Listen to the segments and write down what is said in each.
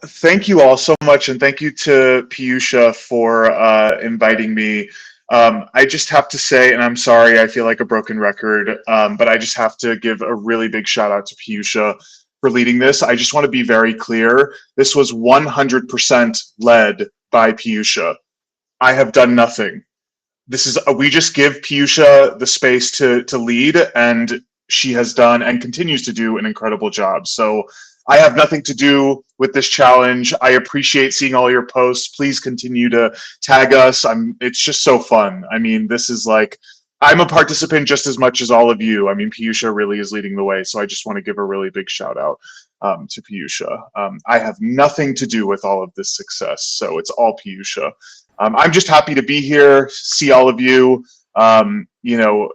Thank you all so much, and thank you to Piyusha for inviting me. I just have to say, and I'm sorry, I feel like a broken record, but I just have to give a really big shout out to Piyusha for leading this. I just want to be very clear. This was 100% led by Piyusha. I have done nothing. This is we just give Piyusha the space to lead, and she has done and continues to do an incredible job. So I have nothing to do with this challenge. I appreciate seeing all your posts. Please continue to tag us. It's just so fun. I mean, this is like I'm a participant just as much as all of you. I mean, Piyusha really is leading the way, so I just want to give a really big shout out to Piyusha. I have nothing to do with all of this success, so it's all Piyusha. I'm just happy to be here, see all of you, you know,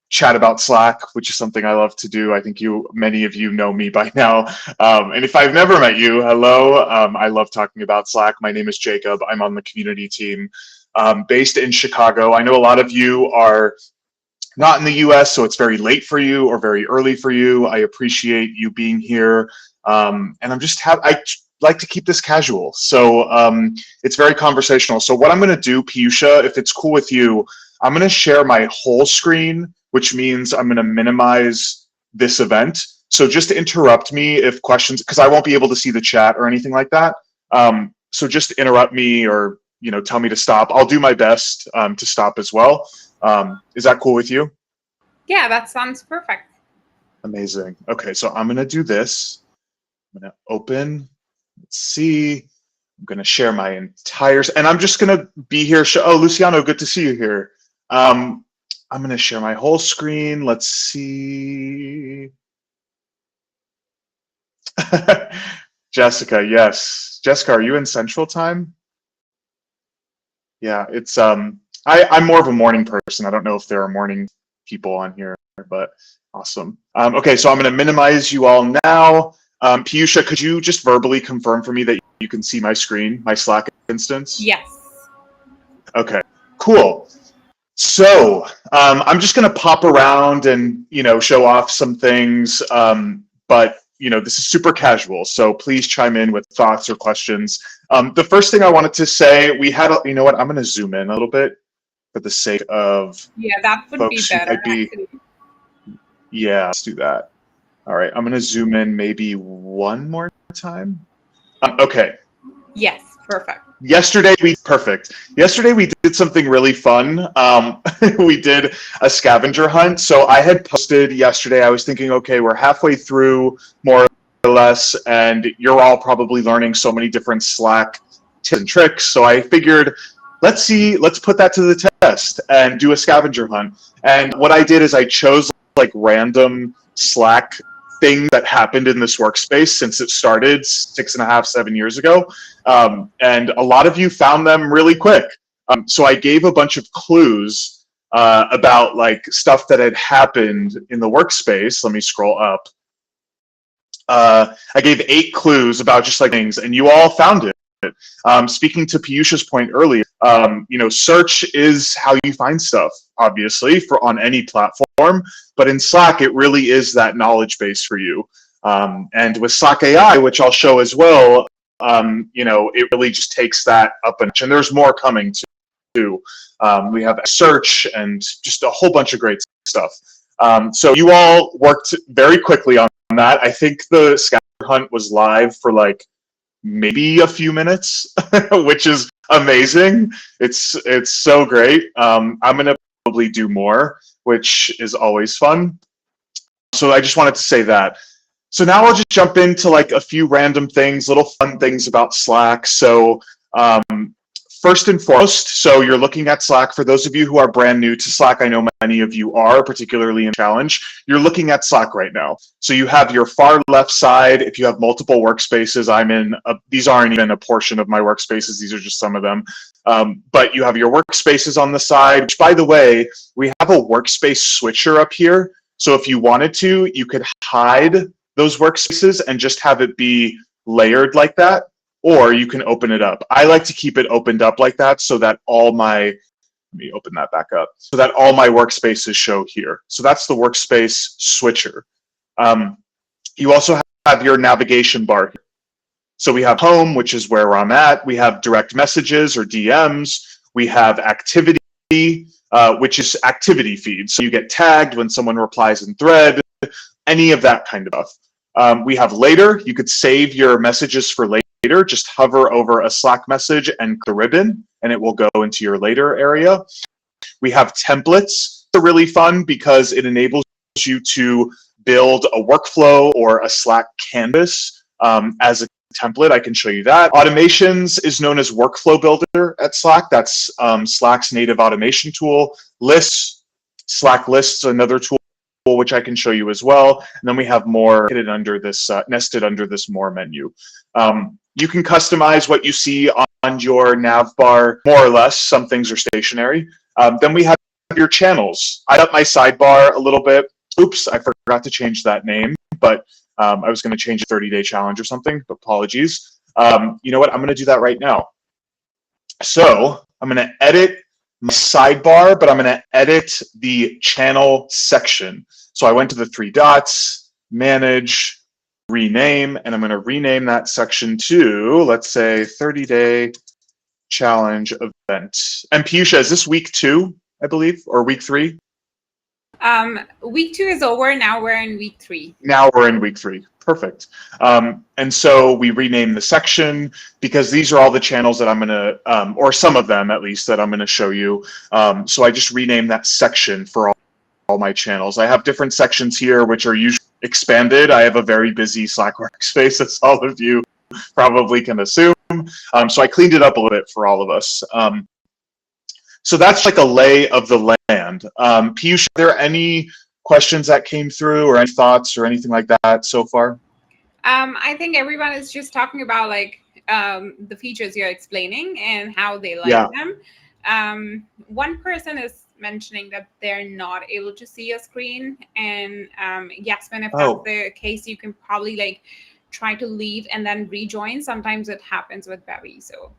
chat about Slack, which is something I love to do. I think many of you know me by now. And if I've never met you, hello. I love talking about Slack. My name is Jacob. I'm on the community team based in Chicago. I know a lot of you are not in the US, so it's very late for you or very early for you. I appreciate you being here. And I like to keep this casual. So it's very conversational. So what I'm gonna do, Piyusha, if it's cool with you, I'm gonna share my whole screen, which means I'm gonna minimize this event. So just interrupt me if questions, because I won't be able to see the chat or anything like that. So just interrupt me or tell me to stop. I'll do my best to stop as well. Is that cool with you? Yeah, that sounds perfect. Amazing. Okay, so I'm gonna do this. I'm gonna open. Let's see. I'm gonna share my entire, and I'm just gonna be here. Oh, Luciano, good to see you here. I'm gonna share my whole screen. Let's see. Jessica, yes. Jessica, are you in Central Time? Yeah, it's I'm more of a morning person. I don't know if there are morning people on here, but awesome. Okay, so I'm gonna minimize you all now. Piyusha, could you just verbally confirm for me that you can see my screen, my Slack instance? Yes. Okay, cool. So I'm just going to pop around and show off some things, but this is super casual. So please chime in with thoughts or questions. The first thing I wanted to say, we had, you know what? I'm going to zoom in a little bit for the sake of that would folks be better. who might be. Yeah, let's do that. All right, I'm going to zoom in maybe one more time. Okay. Yes, perfect. Yesterday we did something really fun. We did a scavenger hunt. So I had posted yesterday, I was thinking, okay, we're halfway through more or less, and you're all probably learning so many different Slack tips and tricks. So I figured, let's put that to the test and do a scavenger hunt. And what I did is I chose like random Slack thing that happened in this workspace since it started 6.5, 7 years ago. And a lot of you found them really quick. So I gave a bunch of clues about like stuff that had happened in the workspace. Let me scroll up. I gave 8 clues about just like things, and you all found it. Speaking to Piyusha's point earlier, search is how you find stuff, obviously, on any platform. But in Slack, it really is that knowledge base for you. And with Slack AI, which I'll show as well, it really just takes that up a notch. And there's more coming too. We have search and just a whole bunch of great stuff. So you all worked very quickly on that. I think the scavenger hunt was live for like maybe a few minutes, which is amazing. It's so great. I'm gonna probably do more, which is always fun. So I just wanted to say that. So now I'll just jump into like a few random things, little fun things about Slack. So first and foremost, so you're looking at Slack. For those of you who are brand new to Slack, I know many of you are, particularly in Challenge, you're looking at Slack right now. So you have your far left side. If you have multiple workspaces, these aren't even a portion of my workspaces. These are just some of them. But you have your workspaces on the side, which by the way, we have a workspace switcher up here. So if you wanted to, you could hide those workspaces and just have it be layered like that. Or you can open it up. I like to keep it opened up like that so that let me open that back up, so that all my workspaces show here. So that's the workspace switcher. You also have your navigation bar here. So we have home, which is where I'm at. We have direct messages or DMs. We have activity, which is activity feeds. So you get tagged when someone replies in thread, any of that kind of stuff. We have later. You could save your messages for later. Just hover over a Slack message and the ribbon, and it will go into your later area. We have templates. They're really fun because it enables you to build a workflow or a Slack canvas as a template. I can show you that. Automations is known as Workflow Builder at Slack. That's Slack's native automation tool. Lists, Slack Lists, another tool which I can show you as well. And then we have more hidden under this, nested under this more menu. You can customize what you see on your nav bar, more or less. Some things are stationary. Then we have your channels. I up my sidebar a little bit. Oops, I forgot to change that name, but I was going to change a 30-day challenge or something. Apologies. You know what? I'm going to do that right now. So I'm going to edit my sidebar, but I'm going to edit the channel section. So I went to the 3 dots, manage, rename, and I'm going to rename that section to, let's say, 30-day challenge event. And Piyusha, is this week 2, I believe, or week 3? Week 2 is over. Now we're in week 3. Now we're in week 3. Perfect. And so we rename the section because these are all the channels that I'm going to, or some of them at least, that I'm going to show you. So I just renamed that section for all my channels. I have different sections here which are usually expanded. I have a very busy Slack workspace, as all of you probably can assume. So I cleaned it up a little bit for all of us. So that's like a lay of the land. Piyush, are there any questions that came through or any thoughts or anything like that so far? I think everyone is just talking about like the features you're explaining and how they like them. One person is mentioning that they're not able to see a screen, and Yasmin, if that's the case, you can probably like try to leave and then rejoin. Sometimes it happens with Bevy. So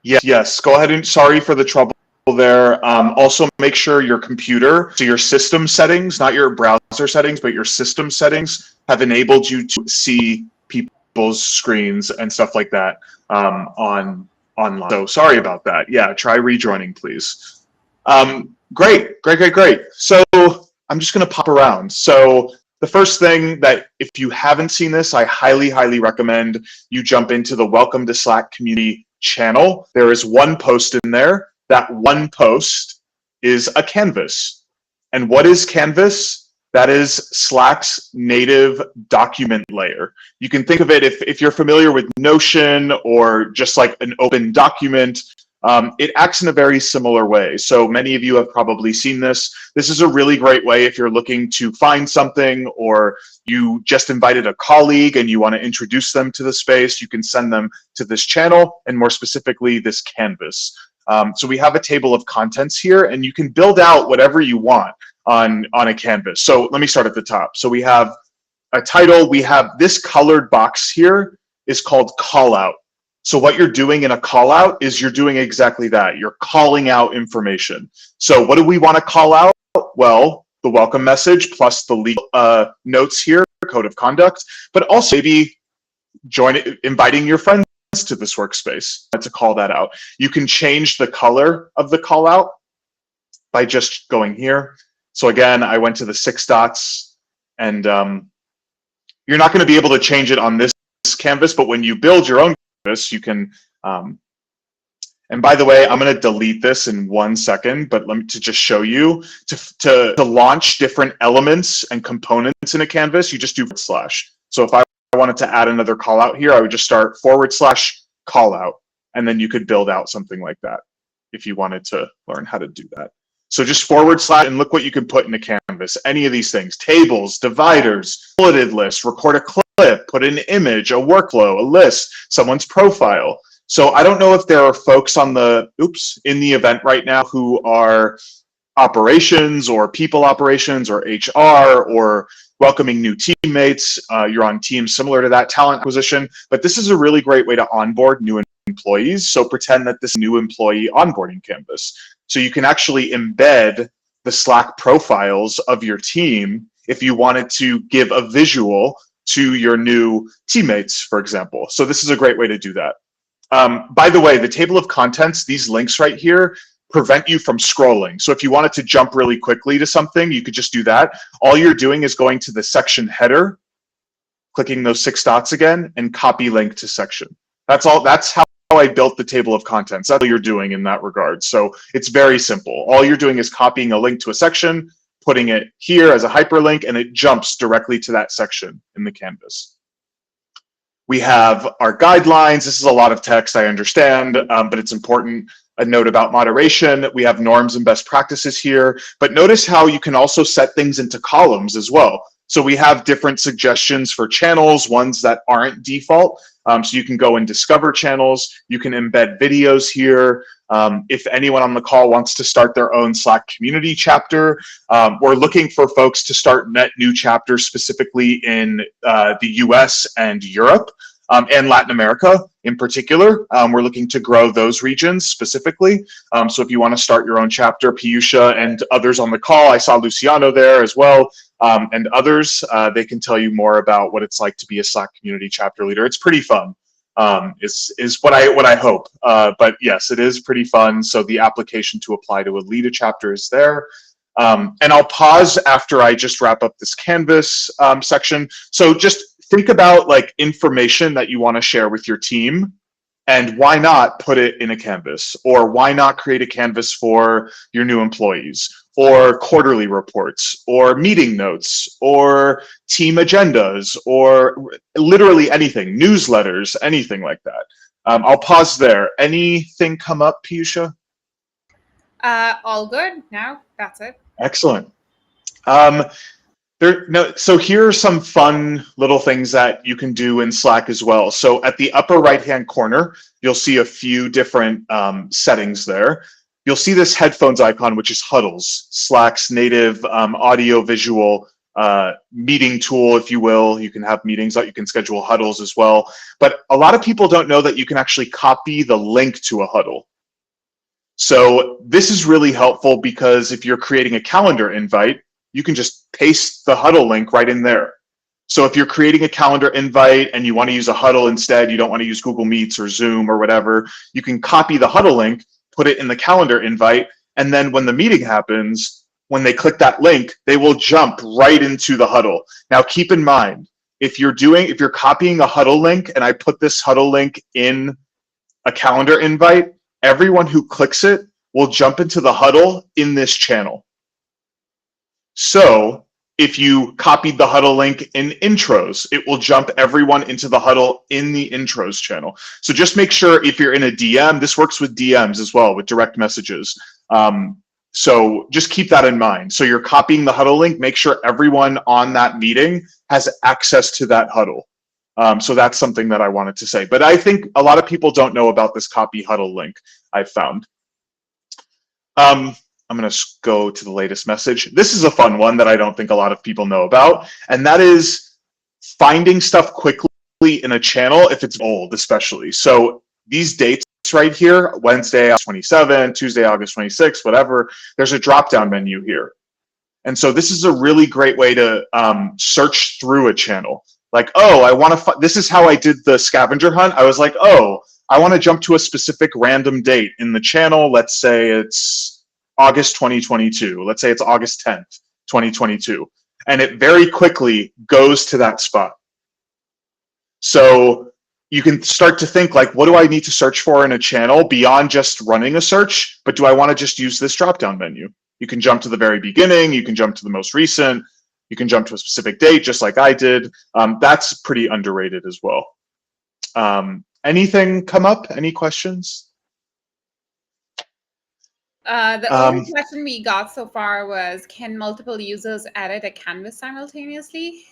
yes, go ahead and sorry for the trouble there. Also make sure your computer, so your system settings, not your browser settings, but your system settings have enabled you to see people's screens and stuff like that online. So sorry about that. Yeah, try rejoining, please. Great. So I'm just going to pop around. So the first thing that, if you haven't seen this, I highly recommend you jump into the Welcome to Slack community channel. There is one post in there. That one post is a canvas. And what is Canvas? That is Slack's native document layer. You can think of it, if you're familiar with Notion or just like an open document, it acts in a very similar way. So many of you have probably seen this. This is a really great way if you're looking to find something, or you just invited a colleague and you want to introduce them to the space, you can send them to this channel, and more specifically, this canvas. So we have a table of contents here, and you can build out whatever you want on a canvas. So let me start at the top. So we have a title. We have this colored box here is called call out. So what you're doing in a call out is you're doing exactly that. You're calling out information. So what do we want to call out? Well, the welcome message plus the legal notes here, code of conduct, but also maybe inviting your friends to this workspace to call that out. You can change the color of the call out by just going here. So again, I went to the 6 dots, and you're not going to be able to change it on this canvas, but when you build your own canvas, you can, and by the way, I'm going to delete this in 1 second, but let me to just show you, to launch different elements and components in a canvas, you just do /. So if I wanted to add another call out here, I would just start / call out, and then you could build out something like that if you wanted to learn how to do that. So just / and look what you can put in a canvas. Any of these things: tables, dividers, bulleted lists, record a clip, put an image, a workflow, a list, someone's profile. So I don't know if there are folks on the in the event right now who are operations or people operations or HR or welcoming new teammates. You're on teams similar to that, talent acquisition, but this is a really great way to onboard new employees. So pretend that this new employee onboarding canvas. So you can actually embed the Slack profiles of your team if you wanted to give a visual to your new teammates, for example. So this is a great way to do that. By the way, the table of contents, these links right here, prevent you from scrolling. So if you wanted to jump really quickly to something, you could just do that. All you're doing is going to the section header, clicking those 6 dots again, and copy link to section. That's all. That's how I built the table of contents. That's all you're doing in that regard. So it's very simple. All you're doing is copying a link to a section, putting it here as a hyperlink, and it jumps directly to that section in the canvas. We have our guidelines. This is a lot of text, I understand, but it's important. A note about moderation. We have norms and best practices here, but notice how you can also set things into columns as well. So we have different suggestions for channels, ones that aren't default. So you can go and discover channels. You can embed videos here. If anyone on the call wants to start their own Slack community chapter, we're looking for folks to start net new chapters specifically in the US and Europe. And Latin America in particular. We're looking to grow those regions specifically. So if you want to start your own chapter, Piyusha and others on the call, I saw Luciano there as well, and others, they can tell you more about what it's like to be a Slack community chapter leader. It's pretty fun, is what I hope. But yes, it is pretty fun. So the application to apply to lead a chapter is there. And I'll pause after I just wrap up this Canvas section. So just think about like information that you want to share with your team, and why not put it in a Canvas, or why not create a Canvas for your new employees, or quarterly reports, or meeting notes, or team agendas, or literally anything, newsletters, anything like that. I'll pause there. Anything come up, Piyusha? All good now. That's it. Excellent. So here are some fun little things that you can do in Slack as well. So at the upper right-hand corner, you'll see a few different settings there. You'll see this headphones icon, which is Huddles, Slack's native audio-visual meeting tool, if you will. You can have meetings, you can schedule huddles as well. But a lot of people don't know that you can actually copy the link to a huddle. So this is really helpful because if you're creating a calendar invite, you can just paste the huddle link right in there. So if you're creating a calendar invite and you want to use a huddle instead, you don't want to use Google Meets or Zoom or whatever, you can copy the huddle link, put it in the calendar invite, and then when the meeting happens, when they click that link, they will jump right into the huddle. Now keep in mind, if you're copying a huddle link and I put this huddle link in a calendar invite, everyone who clicks it will jump into the huddle in this channel. So if you copied the huddle link in intros, it will jump everyone into the huddle in the intros channel. So just make sure if you're in a DM, this works with DMs as well, with direct messages. So just keep that in mind. So you're copying the huddle link, make sure everyone on that meeting has access to that huddle. So that's something that I wanted to say. But I think a lot of people don't know about this copy huddle link I've found. I'm going to go to the latest message. This is a fun one that I don't think a lot of people know about, and that is finding stuff quickly in a channel if it's old, especially. So these dates right here, Wednesday, August 27, Tuesday, August 26, whatever, there's a drop-down menu here. And so this is a really great way to search through a channel. Like, oh, I want to, this is how I did the scavenger hunt. I was like, oh, I want to jump to a specific random date in the channel. Let's say it's August 2022. Let's say it's August 10th, 2022. And it very quickly goes to that spot. So you can start to think like, what do I need to search for in a channel beyond just running a search? But do I want to just use this drop-down menu? You can jump to the very beginning. You can jump to the most recent. You can jump to a specific date, just like I did. That's pretty underrated as well. Anything come up? Any questions? The only question we got so far was, can multiple users edit a canvas simultaneously?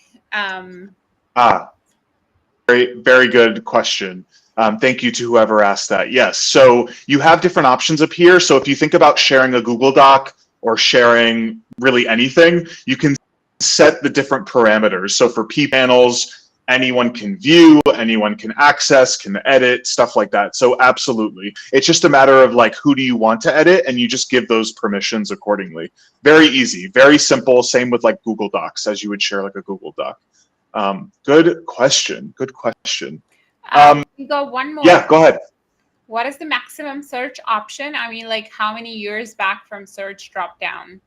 Very, very good question. Thank you to whoever asked that. Yes, so you have different options up here. So if you think about sharing a Google Doc or sharing really anything, you can set the different parameters. So for pPanels, anyone can view, anyone can access, can edit, stuff like that. So absolutely. It's just a matter of like, who do you want to edit? And you just give those permissions accordingly. Very easy, very simple. Same with like Google Docs, as you would share like a Google Doc. Good question. Good question. We got one more. Yeah, go ahead. What is the maximum search option? I mean, like how many years back from search drop down?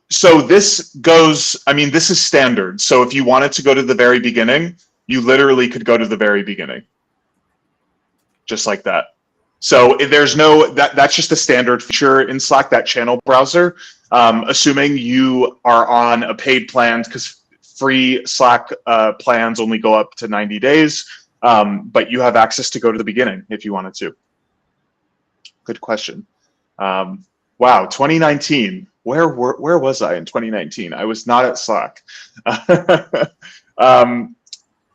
So this goes, I mean, this is standard. So if you wanted to go to the very beginning, you literally could go to the very beginning. Just like that. So there's no, that's just a standard feature in Slack, that channel browser. Assuming you are on a paid plan, because free Slack plans only go up to 90 days, but you have access to go to the beginning if you wanted to. Good question. Wow, 2019. Where was I in 2019? I was not at Slack.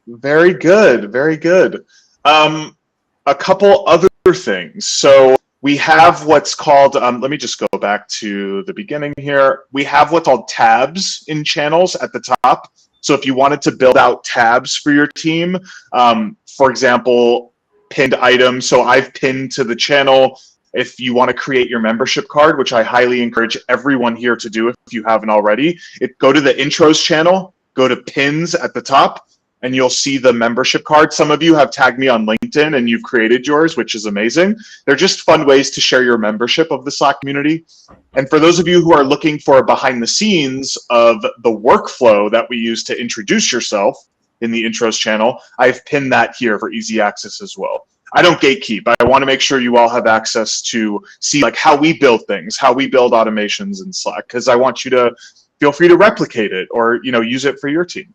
Very good, very good. A couple other things. So we have what's called, let me just go back to the beginning here. We have what's called tabs in channels at the top. So if you wanted to build out tabs for your team, for example, pinned items. So I've pinned to the channel. If you want to create your membership card, which I highly encourage everyone here to do if you haven't already, go to the intros channel, go to pins at the top, and you'll see the membership card. Some of you have tagged me on LinkedIn and you've created yours, which is amazing. They're just fun ways to share your membership of the Slack community. And for those of you who are looking for behind the scenes of the workflow that we use to introduce yourself in the intros channel, I've pinned that here for easy access as well. I don't gatekeep. I want to make sure you all have access to see like how we build things, how we build automations in Slack, because I want you to feel free to replicate it or use it for your team.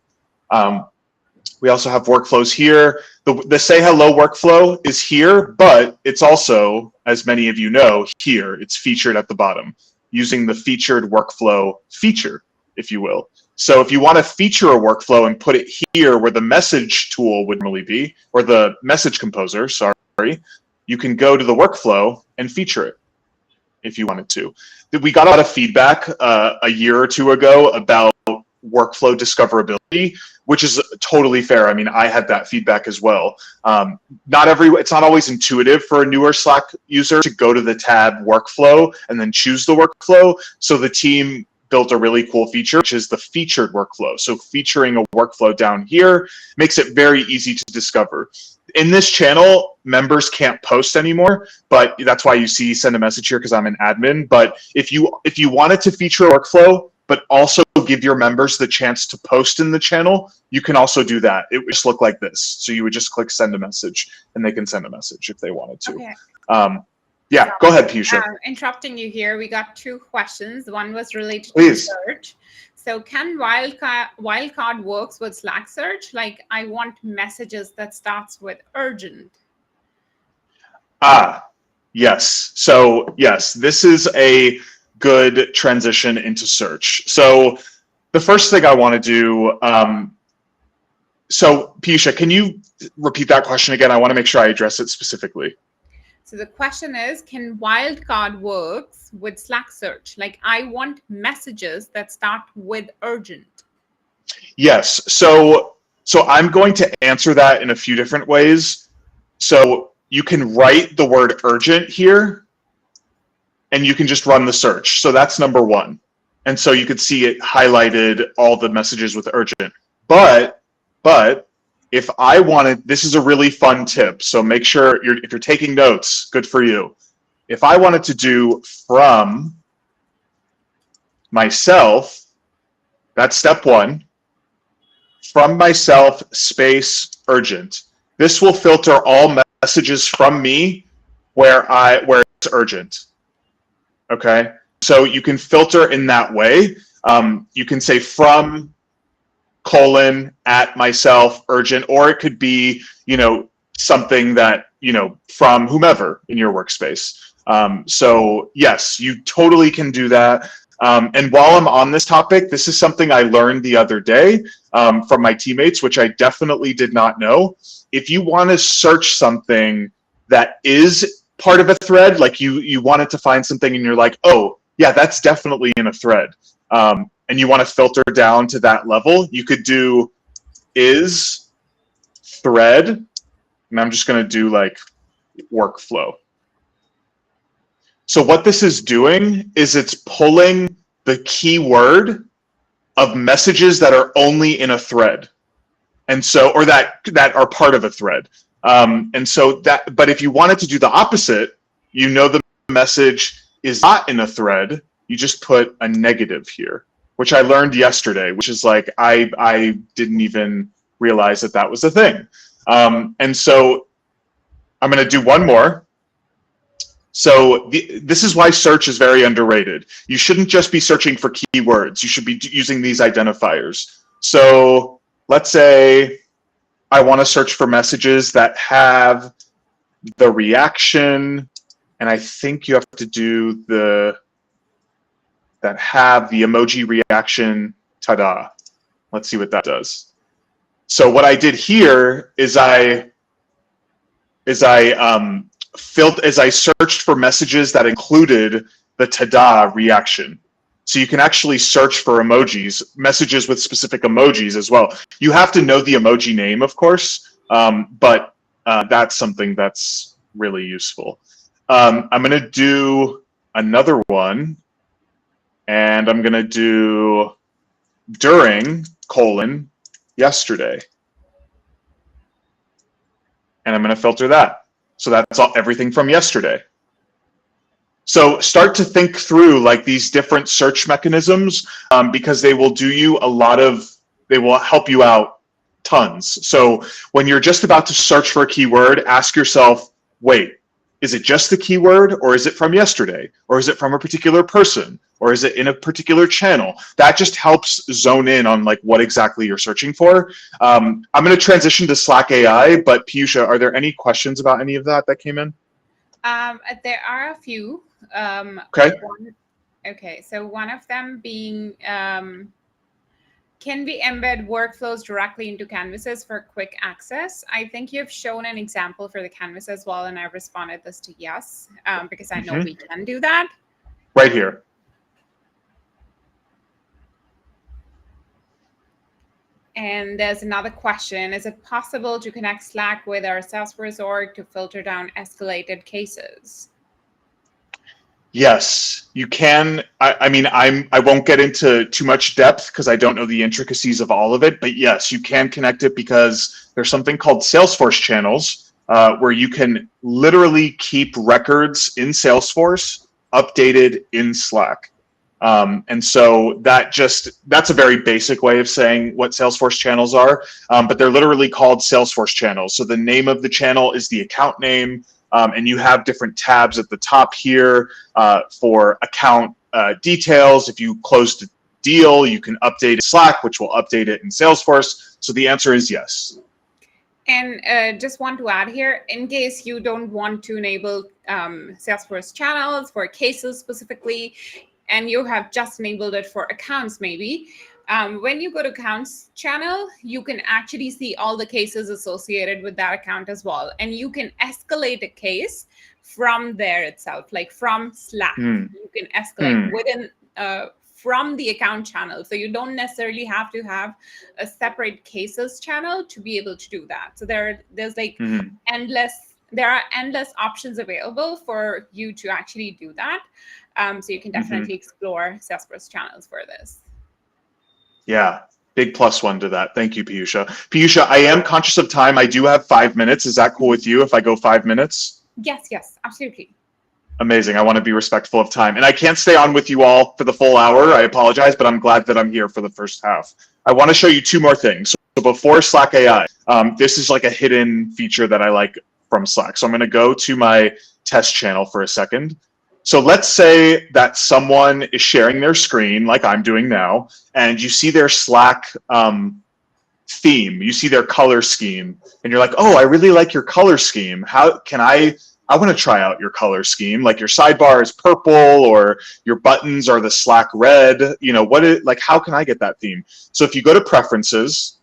We also have workflows here. The say hello workflow is here, but it's also, as many of you know, here. It's featured at the bottom using the featured workflow feature, if you will. So if you want to feature a workflow and put it here where the message tool would normally be, or the message composer, sorry, you can go to the workflow and feature it if you wanted to. We got a lot of feedback a year or two ago about workflow discoverability, which is totally fair. I mean, I had that feedback as well. It's not always intuitive for a newer Slack user to go to the tab workflow and then choose the workflow. So the team built a really cool feature, which is the featured workflow. So featuring a workflow down here makes it very easy to discover. In this channel, members can't post anymore, but that's why you see send a message here because I'm an admin. But if you wanted to feature a workflow, but also give your members the chance to post in the channel, you can also do that. It would just look like this. So you would just click send a message and they can send a message if they wanted to. Okay. Yeah, go ahead, Piyusha. Interrupting you here, we got two questions. One was related Please. to search. So can wildcard works with Slack search? Like I want messages that starts with urgent. Yes. So yes, this is a good transition into search. So the first thing I want to do, so Piyusha, can you repeat that question again? I want to make sure I address it specifically. So the question is, can wildcard works with Slack search? Like I want messages that start with urgent. Yes. So I'm going to answer that in a few different ways. So you can write the word urgent here and you can just run the search. So that's number one. And so you could see it highlighted all the messages with urgent. But if I wanted, this is a really fun tip. So make sure if you're taking notes, good for you. If I wanted to do from myself, that's step one. From myself space urgent. This will filter all messages from me where it's urgent. Okay. So you can filter in that way. You can say from :@ myself urgent, or it could be, something that, from whomever in your workspace. So yes, you totally can do that. And while I'm on this topic, this is something I learned the other day from my teammates, which I definitely did not know. If you want to search something that is part of a thread, like you wanted to find something and you're like, oh, yeah, that's definitely in a thread. And you want to filter down to that level, you could do is thread, and I'm just going to do like workflow. So what this is doing is it's pulling the keyword of messages that are only in a thread. And so, or that are part of a thread. And so that, but if you wanted to do the opposite, you know the message is not in a thread, you just put a negative here, which I learned yesterday, which is like, I didn't even realize that that was a thing. And so I'm going to do one more. So this is why search is very underrated. You shouldn't just be searching for keywords. You should be using these identifiers. So let's say I want to search for messages that have the reaction, and I think you have to do that have the emoji reaction, ta-da. Let's see what that does. So what I did here is I searched for messages that included the ta-da reaction. So you can actually search for emojis, messages with specific emojis as well. You have to know the emoji name, of course, but that's something that's really useful. I'm going to do another one, and I'm going to do during, yesterday. And I'm going to filter that. So that's everything from yesterday. So start to think through like these different search mechanisms because they will do you they will help you out tons. So when you're just about to search for a keyword, ask yourself, wait, is it just the keyword, or is it from yesterday? Or is it from a particular person? Or is it in a particular channel? That just helps zone in on like what exactly you're searching for. I'm going to transition to Slack AI, but Piyusha, are there any questions about any of that came in? There are a few. Okay. Okay, so one of them being, can we embed workflows directly into canvases for quick access? I think you've shown an example for the canvas as well, and I've responded this to yes, because I know we can do that. Right here. And there's another question. Is it possible to connect Slack with our Salesforce org to filter down escalated cases? Yes, you can. I mean, I won't get into too much depth because I don't know the intricacies of all of it, but yes, you can connect it because there's something called Salesforce channels where you can literally keep records in Salesforce updated in Slack. And so that's a very basic way of saying what Salesforce channels are, but they're literally called Salesforce channels. So the name of the channel is the account name, and you have different tabs at the top here for account details. If you closed a deal, you can update it in Slack, which will update it in Salesforce. So the answer is yes. And just want to add here, in case you don't want to enable Salesforce channels for cases specifically, and you have just enabled it for accounts maybe, when you go to accounts channel, you can actually see all the cases associated with that account as well. And you can escalate a case from there itself, like from Slack. You can escalate within from the account channel. So you don't necessarily have to have a separate cases channel to be able to do that. So there's like there are endless options available for you to actually do that. So you can definitely explore Salesforce channels for this. Yeah, big plus one to that. Thank you, Piyusha. Piyusha, I am conscious of time. I do have 5 minutes. Is that cool with you if I go 5 minutes? Yes, absolutely. Amazing. I want to be respectful of time. And I can't stay on with you all for the full hour. I apologize, but I'm glad that I'm here for the first half. I want to show you two more things. So before Slack AI, this is like a hidden feature that I like from Slack. So I'm going to go to my test channel for a second. So let's say that someone is sharing their screen like I'm doing now, and you see their Slack theme, you see their color scheme, and you're like, oh, I really like your color scheme. How can I want to try out your color scheme. Like your sidebar is purple or your buttons are the Slack red. You know, how can I get that theme? So if you go to preferences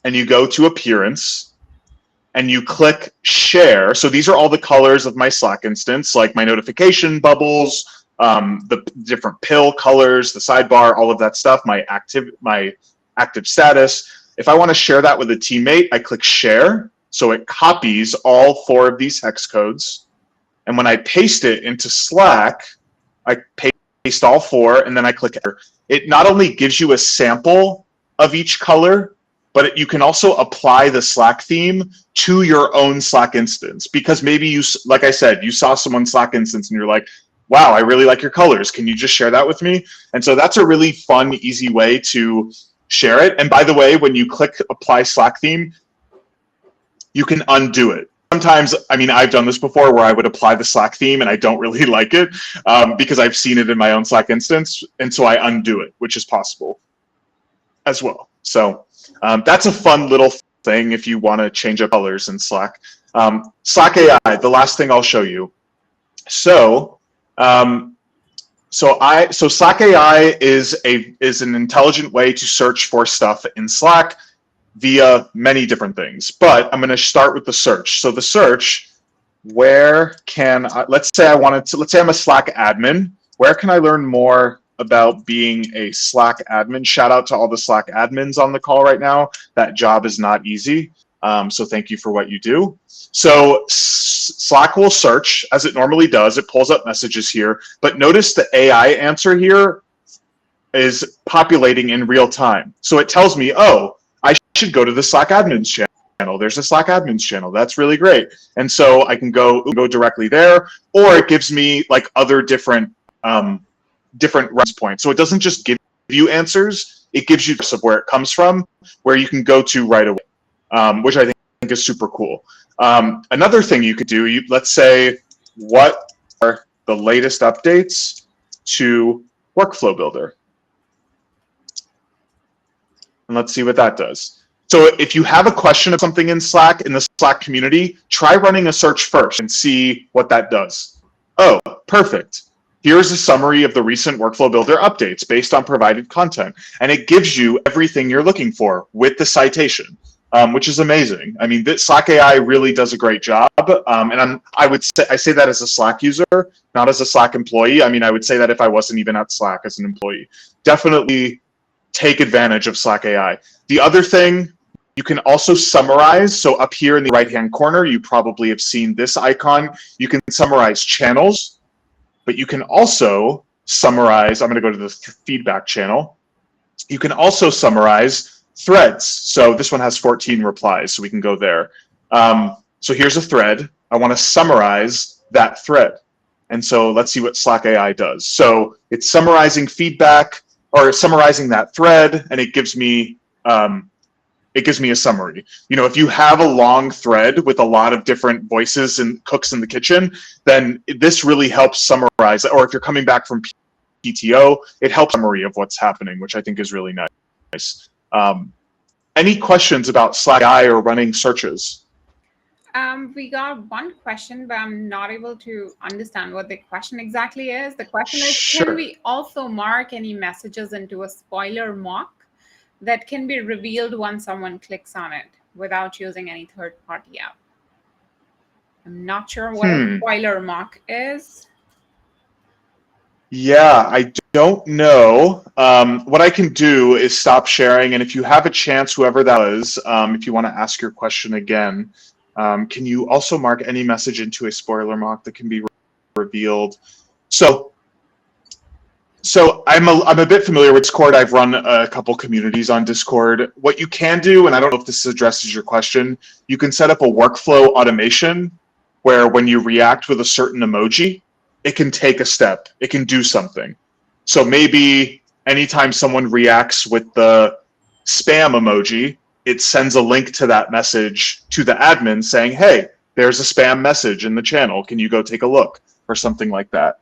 and you go to appearance, and you click share. So these are all the colors of my Slack instance, like my notification bubbles, the different pill colors, the sidebar, all of that stuff, my active status. If I want to share that with a teammate, I click share. So it copies all 4 of these hex codes. And when I paste it into Slack, I paste paste all four, and then I click enter. It not only gives you a sample of each color, but you can also apply the Slack theme to your own Slack instance. Because maybe you, like I said, you saw someone's Slack instance and you're like, wow, I really like your colors. Can you just share that with me? And so that's a really fun, easy way to share it. And by the way, when you click apply Slack theme, you can undo it. Sometimes, I mean, I've done this before where I would apply the Slack theme and I don't really like it because I've seen it in my own Slack instance. And so I undo it, which is possible as well. So that's a fun little thing if you want to change up colors in Slack. Slack AI, the last thing I'll show you. So Slack AI is an intelligent way to search for stuff in Slack via many different things. But I'm going to start with the search. So the search, where can I, let's say I'm a Slack admin. Where can I learn more about being a Slack admin? Shout out to all the Slack admins on the call right now. That job is not easy. So thank you for what you do. So Slack will search as it normally does. It pulls up messages here, but notice the AI answer here is populating in real time. So it tells me, oh, I should go to the Slack admins channel. There's a Slack admins channel. That's really great. And so I can go directly there, or it gives me like other different reference points. So it doesn't just give you answers, it gives you of where it comes from, where you can go to right away, which I think is super cool. Another thing you could do, let's say, what are the latest updates to Workflow Builder? And let's see what that does. So if you have a question of something in Slack, in the Slack community, try running a search first and see what that does. Oh, perfect. Here's a summary of the recent Workflow Builder updates based on provided content. And it gives you everything you're looking for with the citation, which is amazing. I mean, Slack AI really does a great job. And I say that as a Slack user, not as a Slack employee. I mean, I would say that if I wasn't even at Slack as an employee. Definitely take advantage of Slack AI. The other thing, you can also summarize. So up here in the right-hand corner, you probably have seen this icon. You can summarize channels. But you can also summarize, I'm going to go to the feedback channel. You can also summarize threads. So this one has 14 replies, so we can go there. So here's a thread. I want to summarize that thread. And so let's see what Slack AI does. So it's summarizing feedback or summarizing that thread, and it gives me a summary. You know, if you have a long thread with a lot of different voices and cooks in the kitchen, then this really helps summarize. Or if you're coming back from PTO, it helps summary of what's happening, which I think is really nice. Any questions about Slack AI or running searches? We got one question, but I'm not able to understand what the question exactly is. The question is, Sure. Can we also mark any messages into a spoiler mock that can be revealed once someone clicks on it without using any third-party app? I'm not sure what a spoiler mock is. Yeah, I don't know. What I can do is stop sharing, and if you have a chance, whoever that is, if you want to ask your question again, can you also mark any message into a spoiler mock that can be revealed? So I'm a bit familiar with Discord. I've run a couple communities on Discord. What you can do, and I don't know if this addresses your question, you can set up a workflow automation where when you react with a certain emoji, it can take a step. It can do something. So maybe anytime someone reacts with the spam emoji, it sends a link to that message to the admin saying, hey, there's a spam message in the channel. Can you go take a look? Or something like that.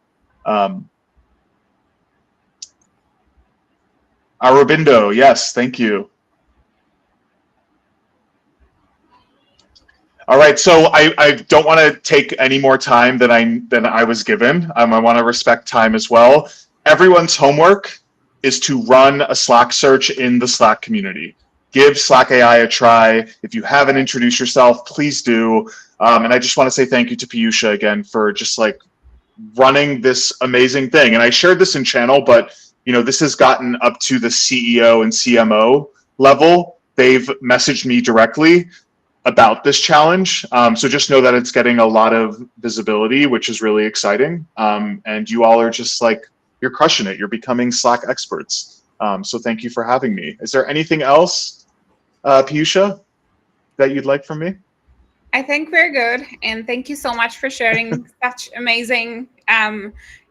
Aurobindo, yes, thank you. All right, so I don't want to take any more time than I was given. I want to respect time as well. Everyone's homework is to run a Slack search in the Slack community. Give Slack AI a try. If you haven't introduced yourself, please do. And I just want to say thank you to Piyusha again for just like running this amazing thing. And I shared this in channel, but you know, this has gotten up to the CEO and CMO level. They've messaged me directly about this challenge. So just know that it's getting a lot of visibility, which is really exciting. And you all are just like you're crushing it. You're becoming Slack experts. So thank you for having me. Is there anything else, Piyusha, that you'd like from me? I think we're good. And thank you so much for sharing such amazing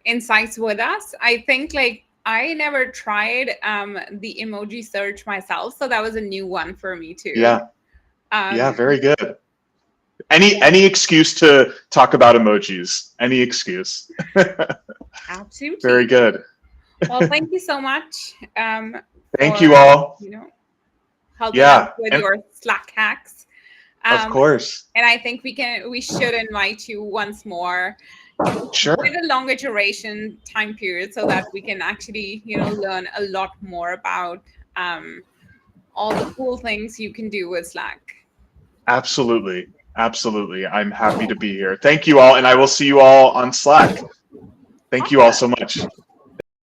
insights with us. I think like I never tried the emoji search myself, so that was a new one for me too. Yeah. Yeah, very good. Any excuse to talk about emojis. Any excuse. Absolutely. Very good. Well, thank you so much. Thank you all. You know, helping Yeah. us with your Slack hacks. Of course. And I think we should invite you once more Sure. with a longer duration time period so that we can actually, learn a lot more about all the cool things you can do with Slack. Absolutely. Absolutely. I'm happy to be here. Thank you all. And I will see you all on Slack. Thank you all so much.